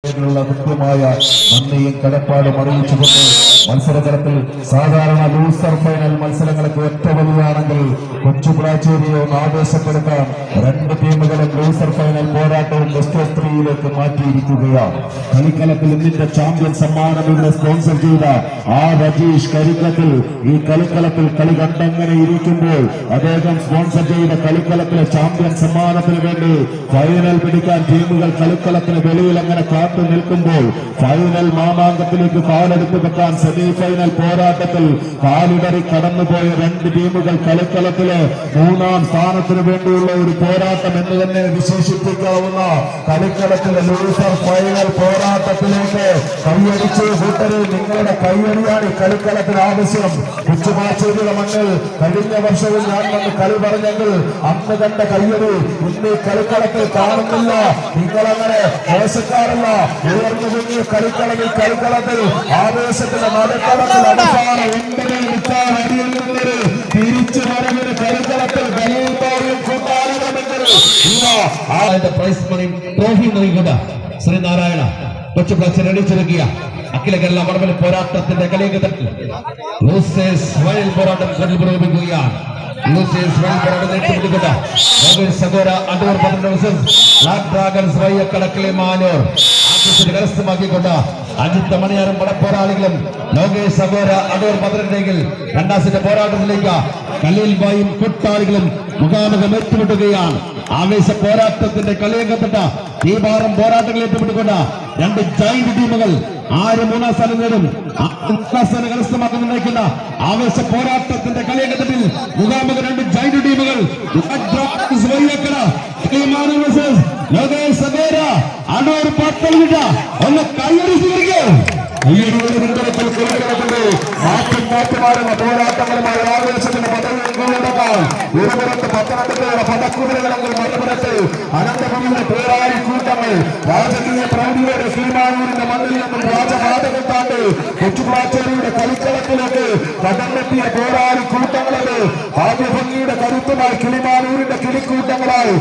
കൃത്യമായ നന്ദിയും കടപ്പാടും അറിയിച്ചുകൊണ്ട് മത്സരതലത്തിൽ സാധാരണ ലൂസർ ഫൈനൽ മത്സരങ്ങൾക്ക് ഒറ്റ വലിയാണെങ്കിൽ കൊച്ചു പ്ലാച്ചേരിയെ ഒന്ന് ആവേശപ്പെടുത്താൻ രണ്ട് ടീമുകളും ലൂസർ ഫൈനൽ പോരാട്ടവും ബെസ്റ്റ് ഓഫ് 3 മാറ്റിയിരിക്കുകയാണ്. കളിക്കളത്തിൽ ഇന്നിന്റെ ചാമ്പ്യൻ സമ്മാനം ഇവിടെ സ്പോൺസർ ചെയ്ത രജീഷ് കരിക്കത്തിൽ ഈ കളിക്കളത്തിൽ കളി കണ്ടങ്ങനെ ഇരിക്കുമ്പോൾ അദ്ദേഹം സ്പോൺസർ ചെയ്ത കളിക്കളത്തിലെ ചാമ്പ്യൻ സമ്മാനത്തിന് വേണ്ടി ഫൈനൽ പിടിക്കാൻ ടീമുകൾ കളിക്കളത്തിന് വെളിയിൽ അങ്ങനെ കാത്തു നിൽക്കുമ്പോൾ ഫൈനൽ മാമാങ്കത്തിലേക്ക് കാലെടുത്ത് വെക്കാൻ സെമി ഫൈനൽ പോരാട്ടത്തിൽ കാലിടറി കടന്നുപോയ രണ്ട് ടീമുകൾ കളിക്കളത്തിലെ 3-ാം സ്ഥാനത്തിന് വേണ്ടിയുള്ള ഒരു പോരാട്ടം എന്ന് തന്നെ വിശേഷിപ്പിക്കാവുന്ന കളിക്കളത്തിലെ ലൂസർ ഫൈനൽ പോരാട്ടത്തിലേക്ക് കൈയടിച്ച് കൂട്ടരെ നിങ്ങളുടെ കൈയടിയാണ് ഈ കളിക്കളത്തിന് ആവശ്യം. കൊച്ചുമാച്ചേരിയുടെ മണ്ണിൽ കഴിഞ്ഞ വർഷവും ഞാൻ വന്ന് കളി പറഞ്ഞെങ്കിൽ അന്ന് കണ്ട കയ്യടി ഇന്ന് ഈ കളിക്കളത്തിൽ കാണുന്നില്ല. നിങ്ങളങ്ങനെ മോശക്കാരല്ല. ഉയർന്നു കുഞ്ഞു കളിക്കളത്തിൽ ആവേശത്തിന്റെ നടുക്കളത്തിൽ അവസാന 9 മുക്കാൽ അടിയിൽ നിന്നൊരു തിരിച്ചു വരവിന് കളിക്കളത്തിൽ ബലൂബായും കൂട്ടാളികളുമെങ്കിൽ പ്രൈസ് മണി ട്രോഫി നൽകുക ശ്രീനാരായണ കൊച്ചു പ്ലസ് എണീച്ചിറക്കിയ അഖില കേരള വടംവലി പോരാട്ടത്തിന്റെ കളിയകത്തിൽ ലൂസേഴ്സ് ഫൈനൽ പോരാട്ടം പുരോഗമിക്കുകയാണ്. ലൂസേഴ്സ് ഫൈനൽ പോരാട്ടം നേടിയെടുക്കുക സഗോര അടൂർ ബ്ലാക്ക് ഡ്രാഗൺസ് വയ്യക്കടക്കിലെ മാനൂർ കരസ്ഥമാക്കിക്കൊണ്ട് അജിത്ത് മണിയാറും പടപ്പോരാളികളും ലോകേഷ് സഗോര അടൂർ ഭദ്രനെങ്കിൽ രണ്ടാം സെറ്റ് പോരാട്ടത്തിലേക്ക് കലീൽ ബായും കൂട്ടാളികളും മുഖാമുഖം ഏറ്റുമുട്ടുകയാണ്. ആവേശ പോരാട്ടത്തിന്റെ കളിയകത്തിട്ട തീപാറും പോരാട്ടങ്ങൾ ഏറ്റുമുട്ടിക്കൊണ്ട് രണ്ട് ജൈന്റ് ടീമുകൾ ആര് 3-ാം സ്ഥാനം നേടും സ്ഥാനം കരസ്ഥമാക്കുന്ന ആവേശ പോരാട്ടത്തിന്റെ കളിയകത്തിൽ മുഖാമുഖം രണ്ട് ജൈന്റ് ടീമുകൾ ലോകേഷ് സഗോര അടൂർ പത്തനംതിട്ട ഒന്ന് കൈയടിച്ചിരിക്കും. മാറ്റമാറുന്ന പോരാട്ടങ്ങളുമായി ആവേശത്തിന്റെ പദവിയിൽ കീഴടക്കാൻ ഒരുപുറത്ത് പത്തനംതിട്ടയുടെ പടക്കുതിരകളെങ്കിൽ മറുപുറത്ത് അനന്തപുരിയുടെ പോരാളി കൂട്ടങ്ങൾ രാജകീയ പ്രൗഢിയുടെ ശ്രീമാനൂരിന്റെ മണ്ണിൽ നിന്നും രാജപാതകത്താണ്ട് കൊച്ചുപ്ലാച്ചേരിയുടെ കളിക്കളത്തിലേക്ക് കടന്നെത്തിയ പോരാളി കൂട്ടങ്ങളത് ആദ്യഭംഗിയുടെ കരുത്തുമായി കിളിമാനൂരിന്റെ കിളിക്കൂട്ടങ്ങളായി